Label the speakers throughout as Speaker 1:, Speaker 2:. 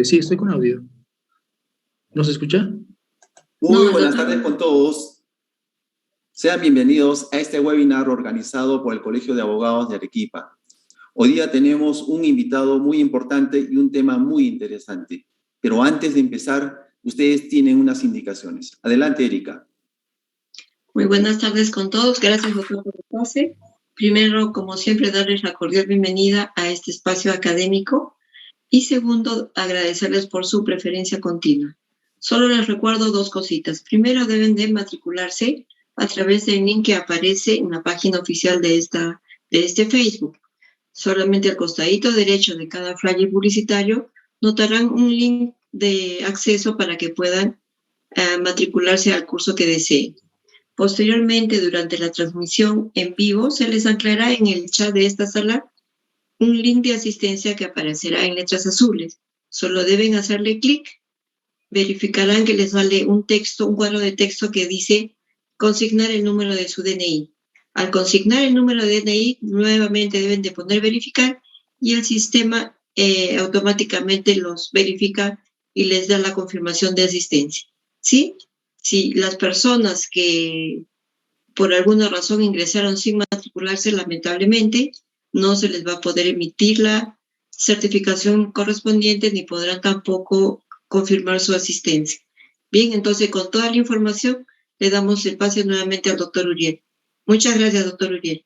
Speaker 1: Sí, estoy con audio. ¿No se escucha?
Speaker 2: Muy buenas tardes con todos. Sean bienvenidos a este webinar organizado por el Colegio de Abogados de Arequipa. Hoy día tenemos un invitado muy importante y un tema muy interesante. Pero antes de empezar, ustedes tienen unas indicaciones. Adelante, Erika.
Speaker 3: Muy buenas tardes con todos. Gracias, doctor, por el pase. Primero, como siempre, darles la cordial bienvenida a este espacio académico. Y segundo, agradecerles por su preferencia continua. Solo les recuerdo dos cositas. Primero, deben de matricularse a través del link que aparece en la página oficial de este Facebook. Solamente al costadito derecho de cada flyer publicitario notarán un link de acceso para que puedan matricularse al curso que deseen. Posteriormente, durante la transmisión en vivo, se les anclará en el chat de esta sala un link de asistencia que aparecerá en letras azules. Solo deben hacerle clic. Verificarán que les sale un cuadro de texto que dice consignar el número de su DNI. Al consignar el número de DNI, nuevamente deben de poner verificar y el sistema automáticamente los verifica y les da la confirmación de asistencia. ¿Sí? Si las personas que por alguna razón ingresaron sin matricularse, lamentablemente, no se les va a poder emitir la certificación correspondiente ni podrán tampoco confirmar su asistencia. Bien, entonces con toda la información le damos el pase nuevamente al doctor Uriel. Muchas gracias, doctor Uriel.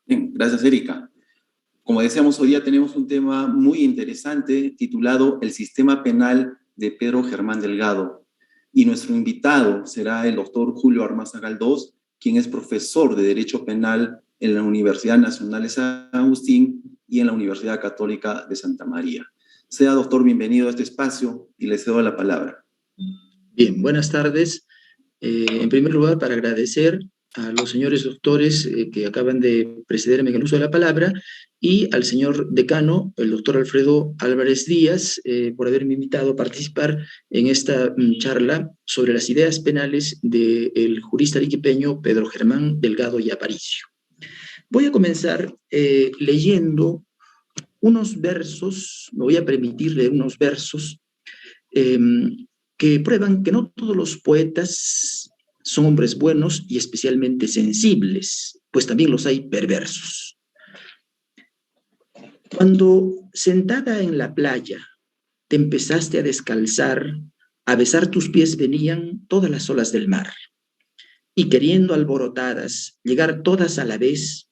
Speaker 2: Bien, gracias, Erika. Como decíamos, hoy día tenemos un tema muy interesante titulado El sistema penal de Pedro Germán Delgado. Y nuestro invitado será el doctor Julio Armaza Galdós, quien es profesor de Derecho Penal en la Universidad Nacional de San Agustín y en la Universidad Católica de Santa María. Sea, doctor, bienvenido a este espacio y le cedo la palabra.
Speaker 1: Bien, buenas tardes. En primer lugar, para agradecer a los señores doctores que acaban de precederme en el uso de la palabra y al señor decano, el doctor Alfredo Álvarez Díaz, por haberme invitado a participar en esta charla sobre las ideas penales del jurista arequipeño Pedro Germán Delgado y Aparicio. Voy a comenzar leyendo unos versos, me voy a permitir leer unos versos que prueban que no todos los poetas son hombres buenos y especialmente sensibles, pues también los hay perversos. Cuando sentada en la playa te empezaste a descalzar, a besar tus pies venían todas las olas del mar, y queriendo alborotadas llegar todas a la vez,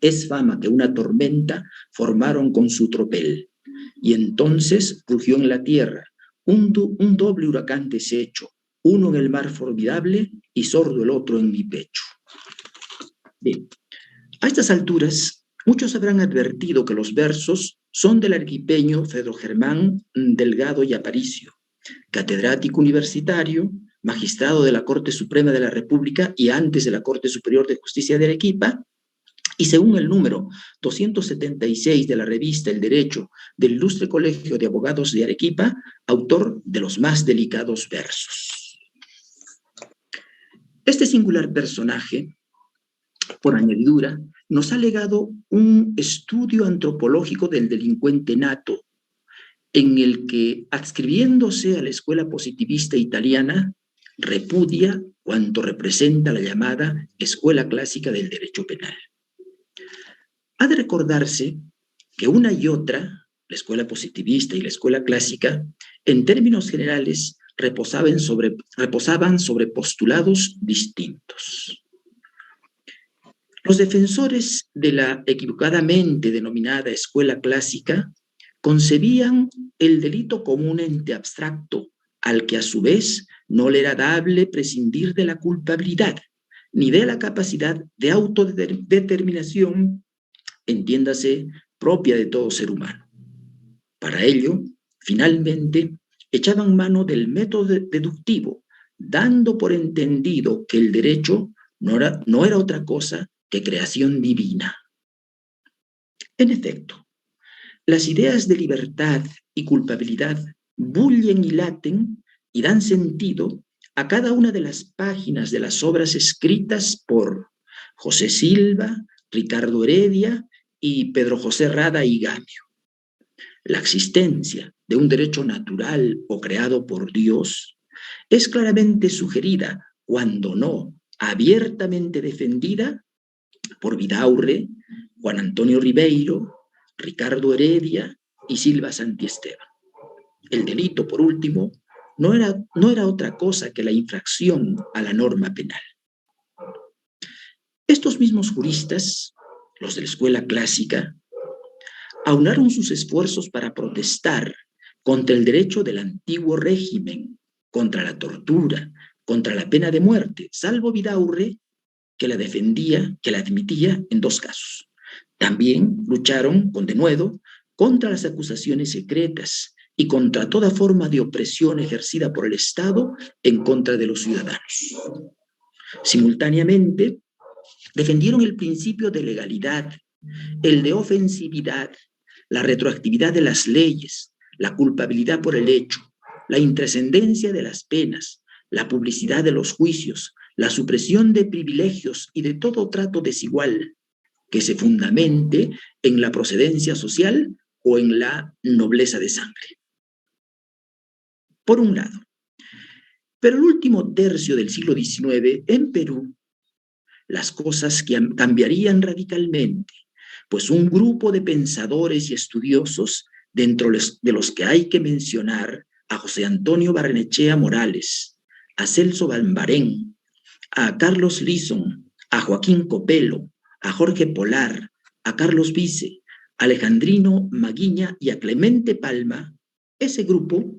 Speaker 1: es fama que una tormenta formaron con su tropel, y entonces rugió en la tierra un doble huracán deshecho, uno en el mar formidable y sordo el otro en mi pecho. Bien, a estas alturas, muchos habrán advertido que los versos son del arequipeño Pedro Germán Delgado y Aparicio, catedrático universitario, magistrado de la Corte Suprema de la República y antes de la Corte Superior de Justicia de Arequipa, y según el número 276 de la revista El Derecho del Ilustre Colegio de Abogados de Arequipa, autor de los más delicados versos. Este singular personaje, por añadidura, nos ha legado un estudio antropológico del delincuente nato, en el que, adscribiéndose a la escuela positivista italiana, repudia cuanto representa la llamada escuela clásica del derecho penal. Ha de recordarse que una y otra, la escuela positivista y la escuela clásica, en términos generales, reposaban sobre postulados distintos. Los defensores de la equivocadamente denominada escuela clásica concebían el delito como un ente abstracto, al que a su vez no le era dable prescindir de la culpabilidad, ni de la capacidad de autodeterminación, entiéndase, propia de todo ser humano. Para ello, finalmente, echaban mano del método deductivo, dando por entendido que el derecho no era otra cosa que creación divina. En efecto, las ideas de libertad y culpabilidad bullen y laten y dan sentido a cada una de las páginas de las obras escritas por José Silva, Ricardo Heredia y Pedro José Rada y Gamio. La existencia de un derecho natural o creado por Dios es claramente sugerida, cuando no abiertamente defendida, por Vidaurre, Juan Antonio Ribeiro, Ricardo Heredia y Silva Santiesteban. El delito, por último, no era otra cosa que la infracción a la norma penal. Estos mismos juristas, los de la escuela clásica, aunaron sus esfuerzos para protestar contra el derecho del antiguo régimen, contra la tortura, contra la pena de muerte, salvo Vidaurre, que la defendía, que la admitía en 2 casos. También lucharon con denuedo contra las acusaciones secretas y contra toda forma de opresión ejercida por el Estado en contra de los ciudadanos. Simultáneamente, defendieron el principio de legalidad, el de ofensividad, la retroactividad de las leyes, la culpabilidad por el hecho, la intrascendencia de las penas, la publicidad de los juicios, la supresión de privilegios y de todo trato desigual que se fundamente en la procedencia social o en la nobleza de sangre. Por un lado. Pero el último tercio del siglo XIX, en Perú, las cosas cambiarían radicalmente, pues un grupo de pensadores y estudiosos, dentro de los que hay que mencionar a José Antonio Barrenechea Morales, a Celso Bambarén, a Carlos Lison, a Joaquín Copelo, a Jorge Polar, a Carlos Vice, a Alejandrino Maguiña y a Clemente Palma, ese grupo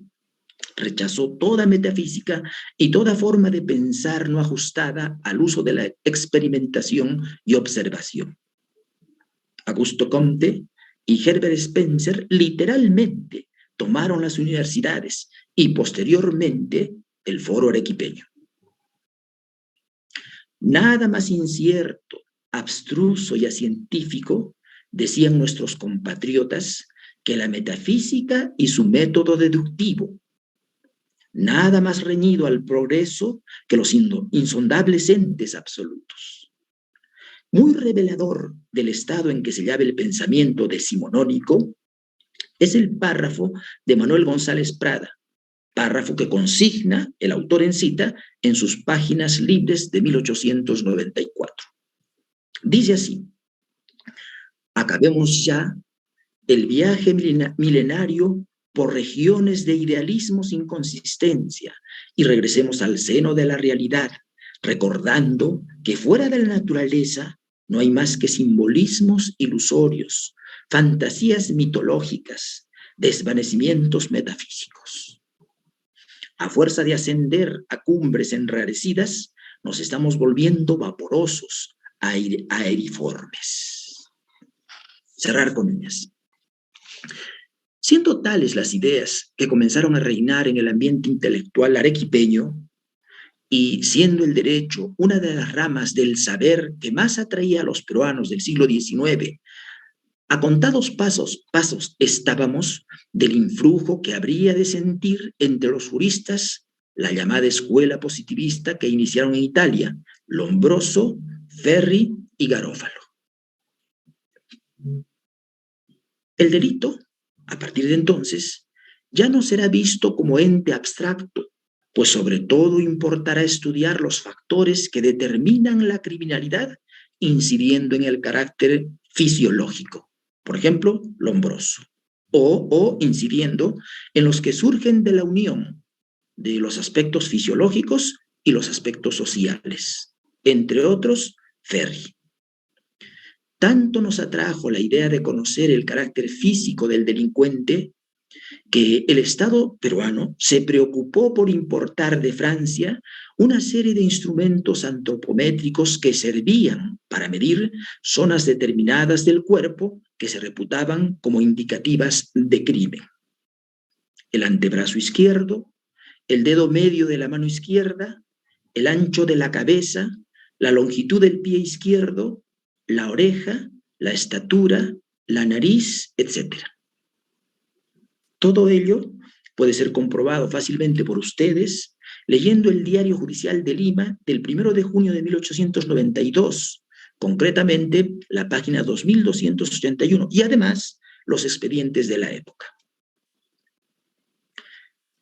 Speaker 1: rechazó toda metafísica y toda forma de pensar no ajustada al uso de la experimentación y observación. Augusto Comte y Herbert Spencer literalmente tomaron las universidades y posteriormente el Foro Arequipeño. Nada más incierto, abstruso y acientífico, decían nuestros compatriotas, que la metafísica y su método deductivo. Nada más reñido al progreso que los insondables entes absolutos. Muy revelador del estado en que se halla el pensamiento decimonónico es el párrafo de Manuel González Prada, párrafo que consigna el autor en cita en sus Páginas Libres de 1894. Dice así: acabemos ya el viaje milenario por regiones de idealismo sin consistencia y regresemos al seno de la realidad, recordando que fuera de la naturaleza no hay más que simbolismos ilusorios, fantasías mitológicas, desvanecimientos metafísicos. A fuerza de ascender a cumbres enrarecidas, nos estamos volviendo vaporosos, aeriformes. Cerrar comillas. Siendo tales las ideas que comenzaron a reinar en el ambiente intelectual arequipeño, y siendo el derecho una de las ramas del saber que más atraía a los peruanos del siglo XIX, a contados pasos estábamos del influjo que habría de sentir entre los juristas la llamada escuela positivista que iniciaron en Italia, Lombroso, Ferri y Garófalo. El delito, a partir de entonces, ya no será visto como ente abstracto, pues sobre todo importará estudiar los factores que determinan la criminalidad incidiendo en el carácter fisiológico, por ejemplo, Lombroso, o incidiendo en los que surgen de la unión de los aspectos fisiológicos y los aspectos sociales, entre otros, Ferri. Tanto nos atrajo la idea de conocer el carácter físico del delincuente que el Estado peruano se preocupó por importar de Francia una serie de instrumentos antropométricos que servían para medir zonas determinadas del cuerpo que se reputaban como indicativas de crimen. El antebrazo izquierdo, el dedo medio de la mano izquierda, el ancho de la cabeza, la longitud del pie izquierdo, la oreja, la estatura, la nariz, etc. Todo ello puede ser comprobado fácilmente por ustedes leyendo el Diario Judicial de Lima del 1 de junio de 1892, concretamente la página 2281, y además los expedientes de la época.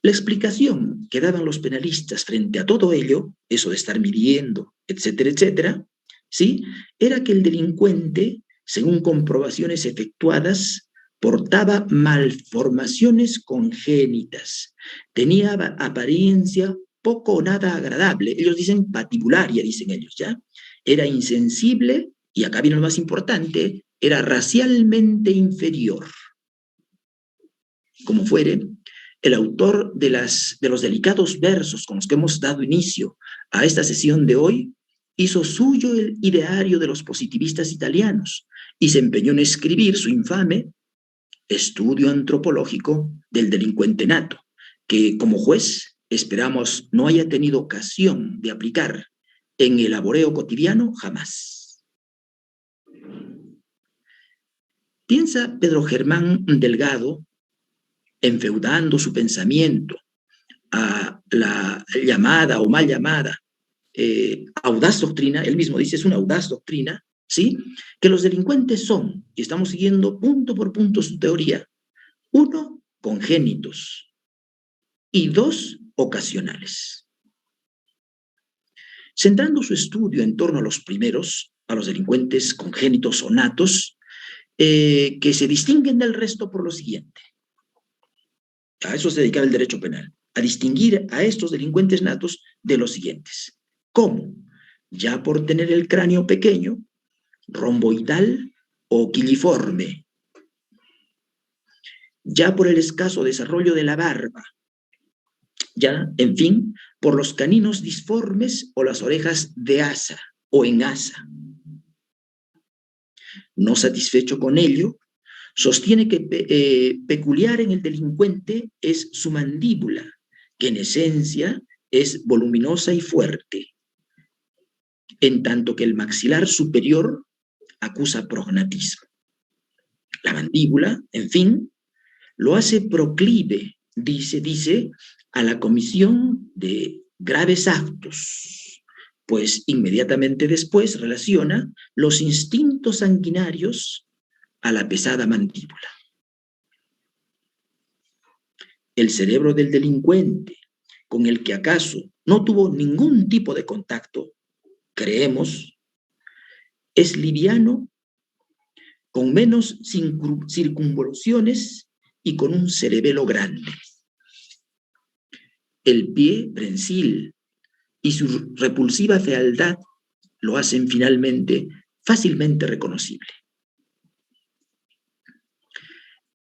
Speaker 1: La explicación que daban los penalistas frente a todo ello, eso de estar midiendo, etcétera, etcétera, ¿sí?, era que el delincuente, según comprobaciones efectuadas, portaba malformaciones congénitas, tenía apariencia poco o nada agradable, ellos dicen patibularia, dicen ellos, ¿ya? Era insensible, y acá viene lo más importante, era racialmente inferior. Como fuere, el autor de los delicados versos con los que hemos dado inicio a esta sesión de hoy hizo suyo el ideario de los positivistas italianos y se empeñó en escribir su infame Estudio antropológico del delincuente nato, que como juez esperamos no haya tenido ocasión de aplicar en el laboreo cotidiano jamás. Piensa Pedro Germán Delgado, enfeudando su pensamiento a la llamada o mal llamada audaz doctrina, él mismo dice es una audaz doctrina, ¿sí?, que los delincuentes son, y estamos siguiendo punto por punto su teoría, 1, congénitos, y 2, ocasionales. Centrando su estudio en torno a los primeros, a los delincuentes congénitos o natos, que se distinguen del resto por lo siguiente. A eso se dedica el derecho penal, a distinguir a estos delincuentes natos de los siguientes. ¿Cómo? Ya por tener el cráneo pequeño, romboidal o quilliforme, ya por el escaso desarrollo de la barba, ya, en fin, por los caninos disformes o las orejas de asa o en asa. No satisfecho con ello, sostiene que peculiar en el delincuente es su mandíbula, que en esencia es voluminosa y fuerte, en tanto que el maxilar superior acusa prognatismo. La mandíbula, en fin, lo hace proclive, dice, a la comisión de graves actos, pues inmediatamente después relaciona los instintos sanguinarios a la pesada mandíbula. El cerebro del delincuente, con el que acaso no tuvo ningún tipo de contacto, creemos, es liviano, con menos circunvoluciones y con un cerebelo grande. El pie prensil y su repulsiva fealdad lo hacen finalmente fácilmente reconocible.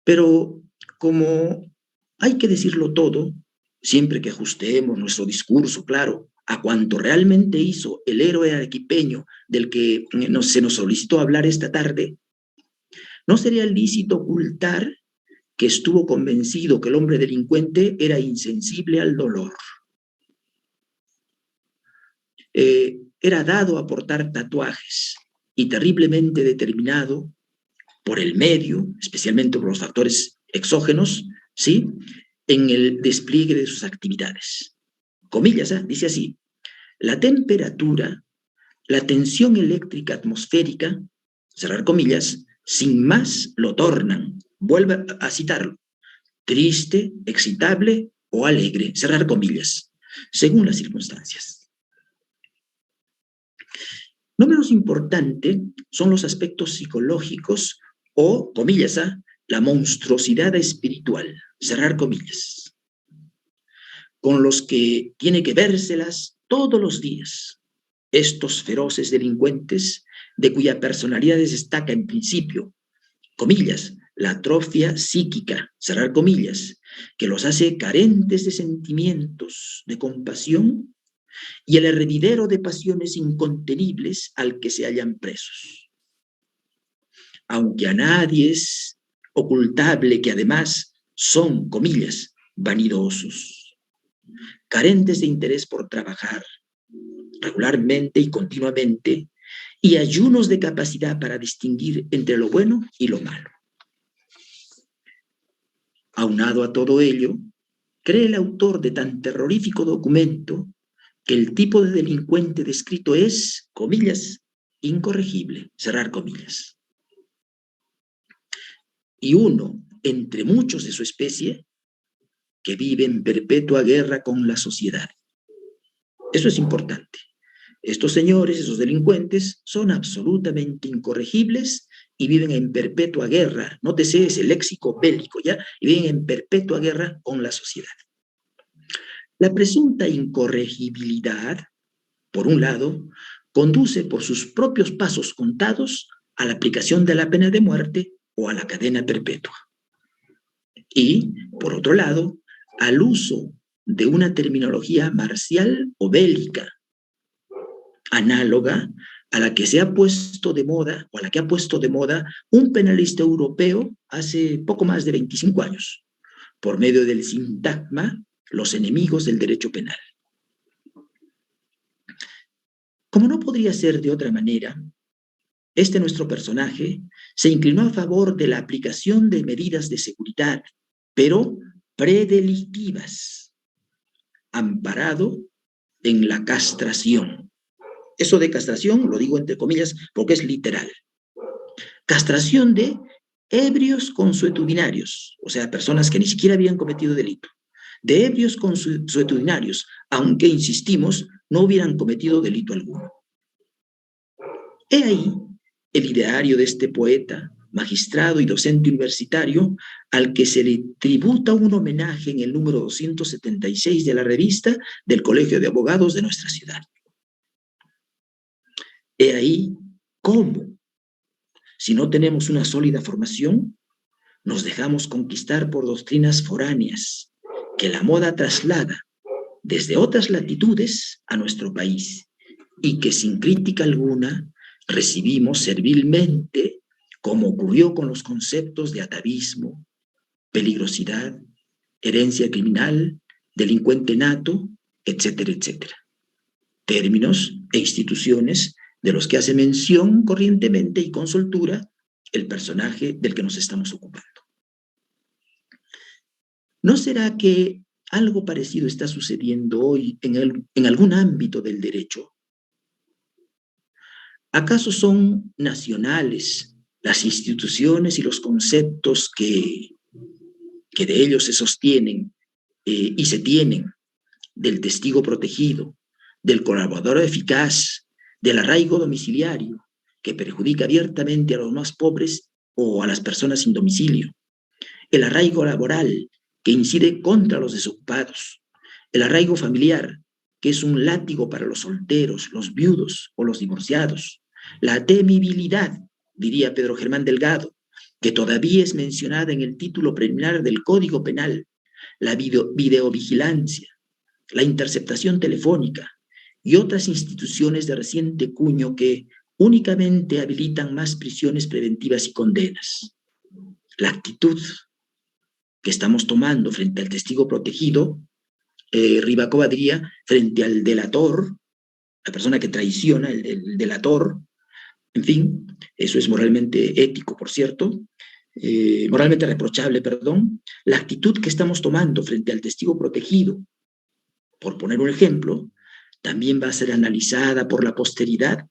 Speaker 1: Pero como hay que decirlo todo, siempre que ajustemos nuestro discurso, claro, a cuanto realmente hizo el héroe arequipeño del que se nos solicitó hablar esta tarde, no sería lícito ocultar que estuvo convencido que el hombre delincuente era insensible al dolor. Era dado a portar tatuajes y terriblemente determinado por el medio, especialmente por los factores exógenos, ¿sí?, en el despliegue de sus actividades. Comillas, dice así: la temperatura, la tensión eléctrica atmosférica, cerrar comillas, sin más lo tornan, vuelve a citarlo, triste, excitable o alegre, cerrar comillas, según las circunstancias. No menos importante son los aspectos psicológicos o, comillas, la monstruosidad espiritual, cerrar comillas, con los que tiene que vérselas todos los días estos feroces delincuentes de cuya personalidad destaca en principio, comillas, la atrofia psíquica, cerrar comillas, que los hace carentes de sentimientos, de compasión y el hervidero de pasiones incontenibles al que se hallan presos. Aunque a nadie es ocultable que además son, comillas, vanidosos, carentes de interés por trabajar regularmente y continuamente, y ayunos de capacidad para distinguir entre lo bueno y lo malo. Aunado a todo ello, cree el autor de tan terrorífico documento que el tipo de delincuente descrito es, comillas, incorregible, cerrar comillas. y uno entre muchos de su especie que vive en perpetua guerra con la sociedad. Eso es importante. Estos señores, esos delincuentes, son absolutamente incorregibles y viven en perpetua guerra. Nótese ese léxico bélico, ¿ya? Y viven en perpetua guerra con la sociedad. La presunta incorregibilidad, por un lado, conduce por sus propios pasos contados a la aplicación de la pena de muerte o a la cadena perpetua. Y, por otro lado, al uso de una terminología marcial o bélica, análoga a la que se ha puesto de moda, o a la que ha puesto de moda un penalista europeo hace poco más de 25 años, por medio del sintagma los enemigos del derecho penal. Como no podría ser de otra manera, nuestro personaje se inclinó a favor de la aplicación de medidas de seguridad, pero predelictivas, amparado en la castración. Eso de castración lo digo entre comillas porque es literal. Castración de ebrios consuetudinarios, o sea, personas que ni siquiera habían cometido delito. De ebrios consuetudinarios, aunque insistimos, no hubieran cometido delito alguno. He ahí el ideario de este poeta, magistrado y docente universitario, al que se le tributa un homenaje en el número 276 de la revista del Colegio de Abogados de nuestra ciudad. He ahí cómo, si no tenemos una sólida formación, nos dejamos conquistar por doctrinas foráneas que la moda traslada desde otras latitudes a nuestro país y que sin crítica alguna recibimos servilmente, como ocurrió con los conceptos de atavismo, peligrosidad, herencia criminal, delincuente nato, etcétera, etcétera. Términos e instituciones de los que hace mención corrientemente y con soltura el personaje del que nos estamos ocupando. ¿No será que algo parecido está sucediendo hoy en algún ámbito del derecho? ¿Acaso son nacionales las instituciones y los conceptos que de ellos se sostienen y se tienen, del testigo protegido, del colaborador eficaz, del arraigo domiciliario, que perjudica abiertamente a los más pobres o a las personas sin domicilio, el arraigo laboral, que incide contra los desocupados, el arraigo familiar, que es un látigo para los solteros, los viudos o los divorciados, la temibilidad, diría Pedro Germán Delgado, que todavía es mencionada en el título preliminar del Código Penal, la videovigilancia, la interceptación telefónica y otras instituciones de reciente cuño que únicamente habilitan más prisiones preventivas y condenas. La actitud que estamos tomando frente al testigo protegido, Rivacoba diría, frente al delator, la persona que traiciona, el delator, en fin, eso es moralmente ético, por cierto, moralmente reprochable, perdón. La actitud que estamos tomando frente al testigo protegido, por poner un ejemplo, también va a ser analizada por la posteridad,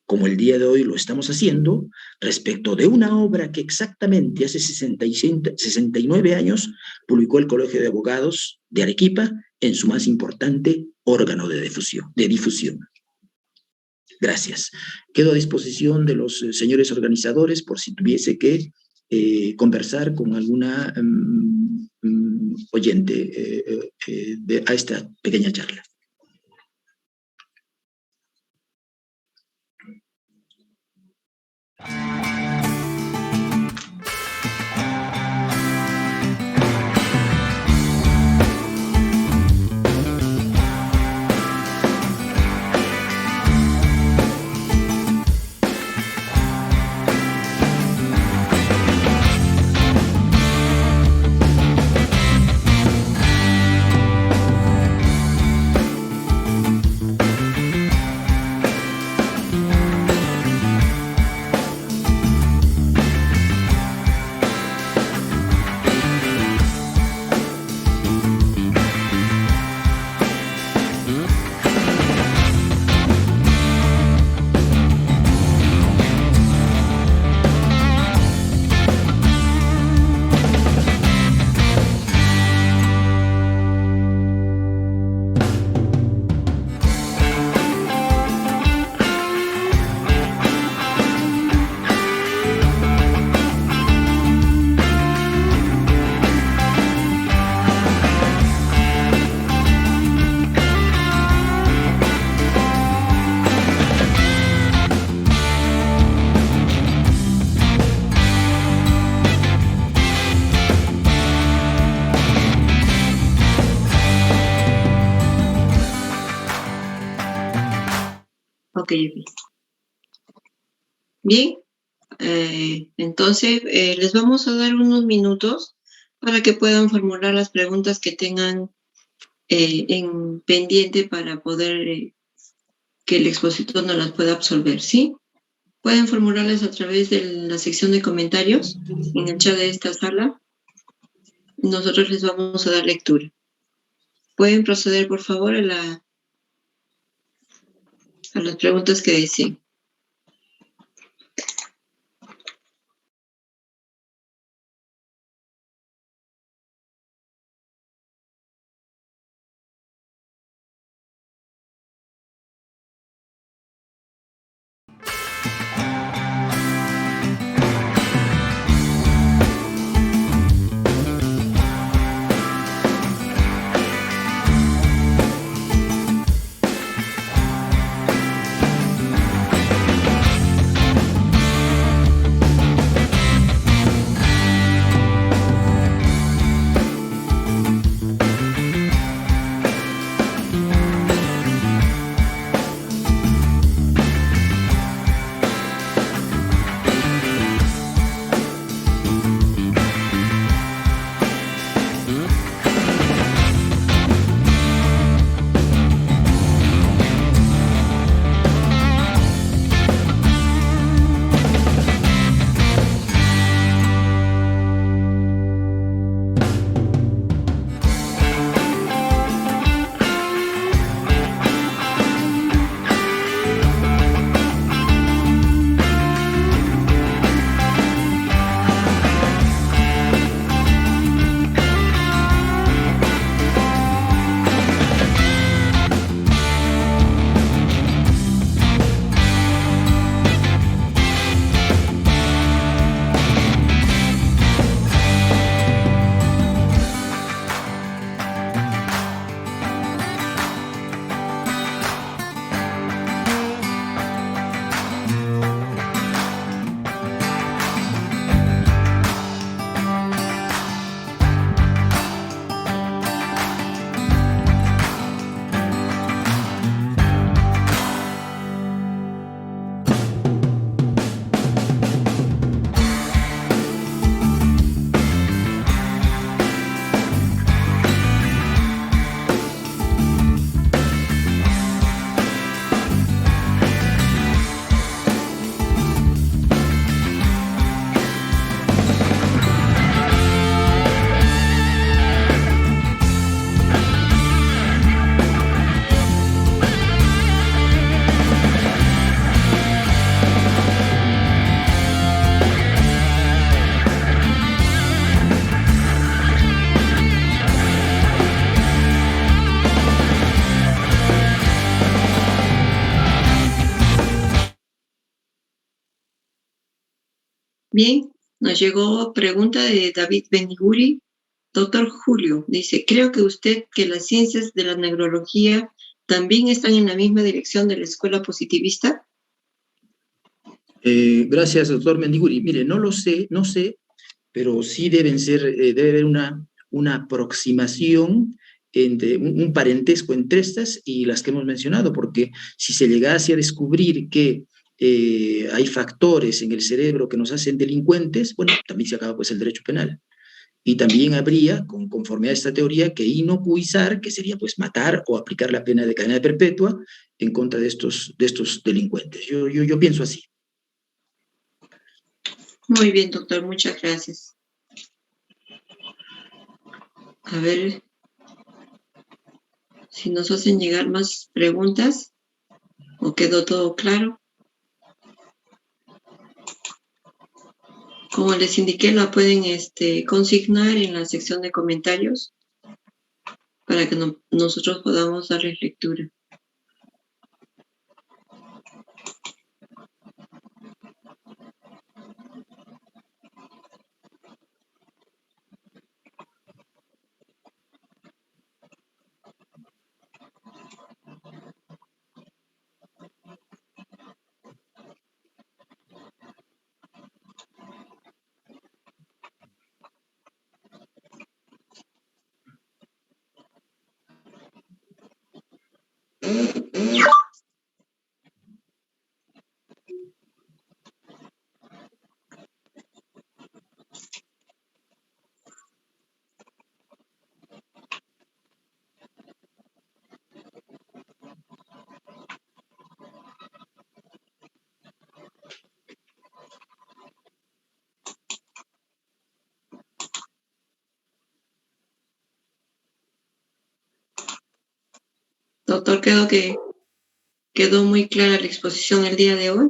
Speaker 1: como el día de hoy lo estamos haciendo, respecto de una obra que exactamente hace 69 años publicó el Colegio de Abogados de Arequipa en su más importante órgano de difusión. Gracias. Quedo a disposición de los señores organizadores por si tuviese que conversar con alguna oyente a esta pequeña charla.
Speaker 3: Ok. Bien, entonces les vamos a dar unos minutos para que puedan formular las preguntas que tengan en pendiente para poder que el expositor no las pueda absolver, ¿sí? Pueden formularlas a través de la sección de comentarios en el chat de esta sala. Nosotros les vamos a dar lectura. Pueden proceder, por favor, a las preguntas que deseen. Bien, nos llegó pregunta de David Beniguri. Doctor Julio, dice, creo que usted que las ciencias de la neurología también están en la misma dirección de la escuela positivista.
Speaker 1: Gracias, doctor Mendiguri. Mire, no lo sé, no sé, pero sí debe haber una aproximación, entre un parentesco entre estas y las que hemos mencionado, porque si se llegase a descubrir que hay factores en el cerebro que nos hacen delincuentes, bueno, también se acaba pues el derecho penal. Y también habría, conforme a esta teoría, que inocuizar, que sería pues matar o aplicar la pena de cadena perpetua en contra de estos delincuentes. Yo pienso así.
Speaker 3: Muy bien, doctor, muchas gracias. A ver si nos hacen llegar más preguntas o quedó todo claro. Como les indiqué, la pueden consignar en la sección de comentarios para que nosotros podamos darles lectura. Doctor, quedó muy clara la exposición el día de hoy.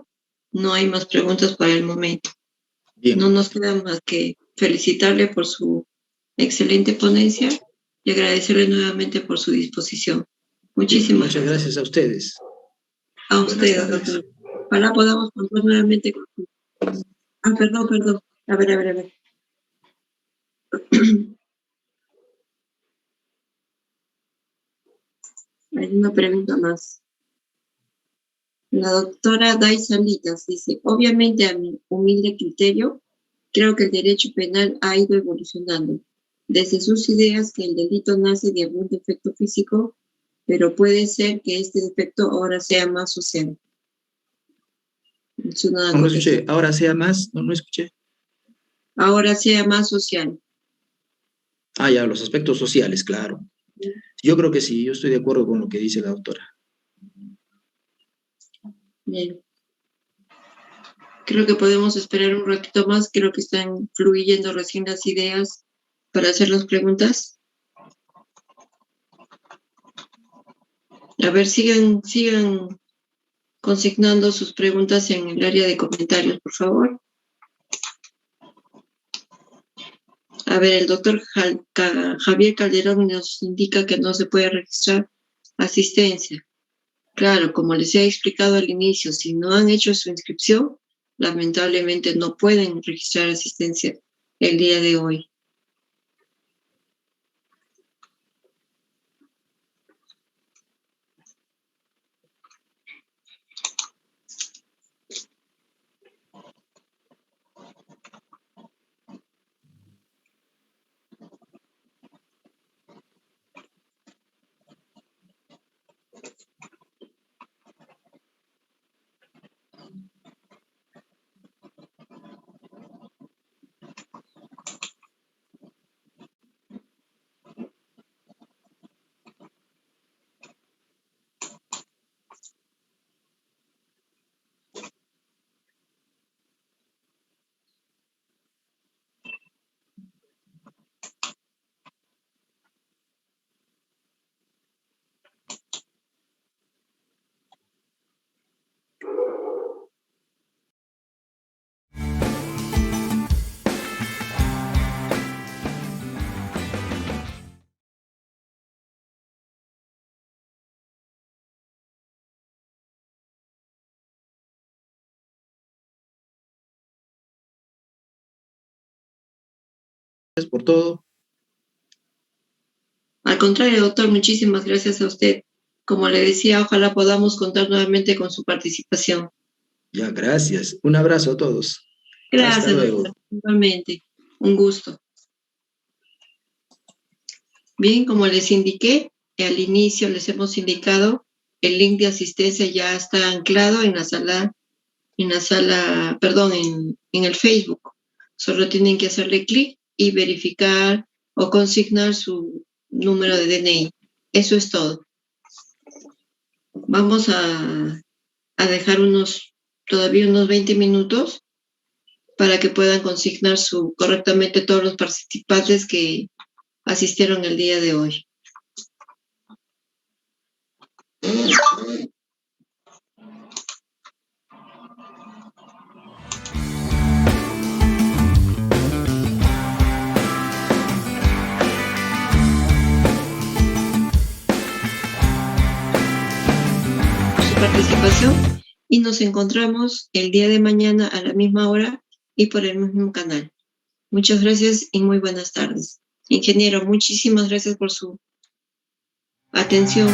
Speaker 3: No hay más preguntas para el momento.
Speaker 1: Bien.
Speaker 3: No nos queda más que felicitarle por su excelente ponencia y agradecerle nuevamente por su disposición. Muchísimas
Speaker 1: Muchas gracias a ustedes.
Speaker 3: A
Speaker 1: Buenas
Speaker 3: ustedes,
Speaker 1: tardes.
Speaker 3: doctor. Ojalá podamos contar nuevamente con su... Ah, perdón. A ver. Hay una pregunta más. La doctora Daisa Litas dice, obviamente a mi humilde criterio, creo que el derecho penal ha ido evolucionando. Desde sus ideas que el delito nace de algún defecto físico, pero puede ser que este defecto ahora sea más social. Es una
Speaker 1: No escuché.
Speaker 3: contestación.
Speaker 1: Ahora sea más. No escuché.
Speaker 3: Ahora sea más social.
Speaker 1: Ah, ya, los aspectos sociales, claro. Yo creo que sí, yo estoy de acuerdo con lo que dice la doctora.
Speaker 3: Bien. Creo que podemos esperar un ratito más. Creo que están fluyendo recién las ideas para hacer las preguntas. A ver, sigan consignando sus preguntas en el área de comentarios, por favor. A ver, el doctor Javier Calderón nos indica que no se puede registrar asistencia. Claro, como les he explicado al inicio, si no han hecho su inscripción, lamentablemente no pueden registrar asistencia el día de hoy.
Speaker 1: Gracias por todo.
Speaker 3: Al contrario, doctor, muchísimas gracias a usted. Como le decía, ojalá podamos contar nuevamente con su participación.
Speaker 1: Ya, gracias. Un abrazo a todos. Hasta
Speaker 3: Gracias,
Speaker 1: luego.
Speaker 3: doctor. Igualmente, un gusto. Bien, como les indiqué, al inicio les hemos indicado, el link de asistencia ya está anclado en el Facebook. Solo tienen que hacerle clic y verificar o consignar su número de DNI. Eso es todo. Vamos a dejar todavía unos 20 minutos para que puedan consignar correctamente todos los participantes que asistieron el día de hoy. Participación y nos encontramos el día de mañana a la misma hora y por el mismo canal. Muchas gracias y muy buenas tardes. Ingeniero, muchísimas gracias por su atención.